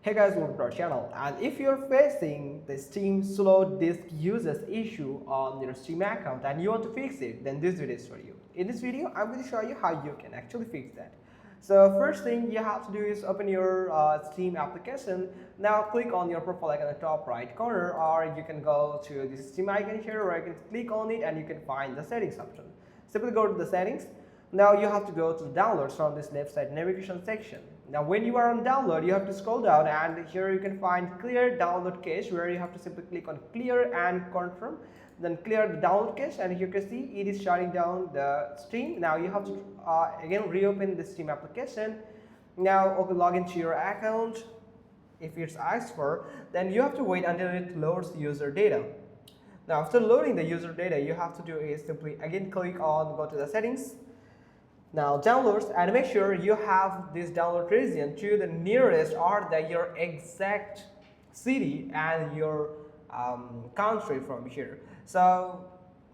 Hey guys, welcome to our channel. And if you're facing the Steam slow disk usage issue on your Steam account and you want to fix it, then this video is for you. In this video, I'm going to show you how you can actually fix that. So first thing you have to do is open your Steam application. Now click on your profile icon on the top right corner, or you can go to this Steam icon here where you can click on it and you can find the settings option. Simply go to the settings. Now you have to go to downloads from this left side navigation section. Now when you are on download, you have to scroll down and here you can find clear download cache, where you have to simply click on clear and confirm. Then clear the download cache, and you can see it is shutting down the Steam. Now you have to again reopen the Steam application. Now log into your account. If it's asked for, then you have to wait until it loads user data. Now after loading the user data, you have to do is simply again click on go to the settings. Now downloads, and make sure you have this download region to the nearest or your exact city and your country from here. So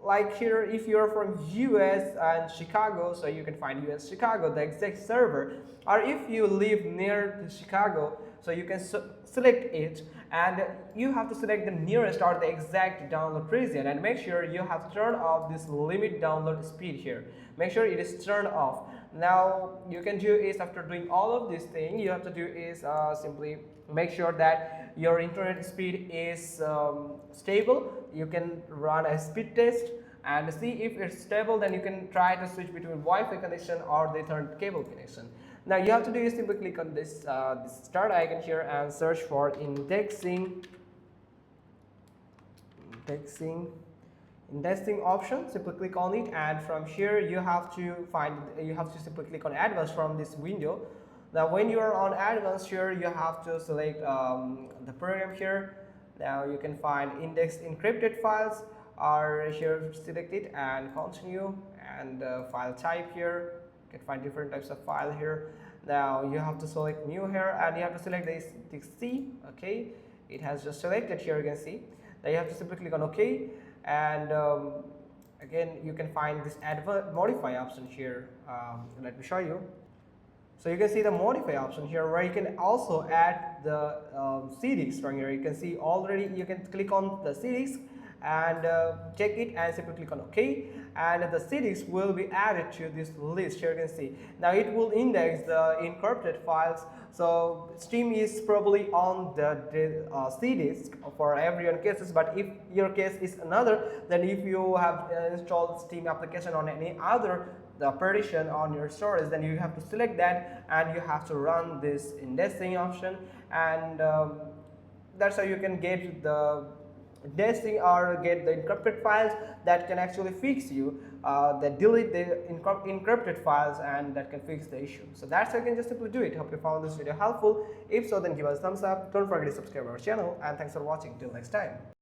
like here, if you're from US and Chicago, so you can find US Chicago, the exact server, or if you live near to Chicago, so you can select it, and you have to select the nearest or the exact download region, and make sure you have turned off this limit download speed here. Make sure it is turned off. Now you can do is, after doing all of this thing, you have to do is simply make sure that your internet speed is stable. You can run a speed test and see if it's stable. Then you can try to switch between Wi-Fi connection or the Ethernet cable connection. Now you have to do is simply click on this start icon here and search for indexing option. Simply click on it, and from here you have to simply click on advanced from this window. Now when you are on advanced here, you have to select the program here. Now you can find index encrypted files, or here select it and continue, and file type here. You can find different types of file here. Now you have to select new here, and you have to select this C. Okay, it has just selected here, you can see. Now you have to simply click on OK, and again you can find this modify option here. Let me show you. So you can see the modify option here, where you can also add the CDs from here. You can see already, you can click on the CDs and check it and simply click on OK, and the CDs will be added to this list here. You can see now it will index the encrypted files. So Steam is probably on the CDs for everyone cases, but if your case is another, then if you have installed Steam application on any other partition on your storage, then you have to select that and you have to run this indexing option, and that's how you can get the indexing or get the encrypted files that can actually fix you, that delete the encrypted files, and that can fix the issue. So that's how you can just simply do it. Hope you found this video helpful. If so, then give us a thumbs up. Don't forget to subscribe our channel, and thanks for watching. Till next time.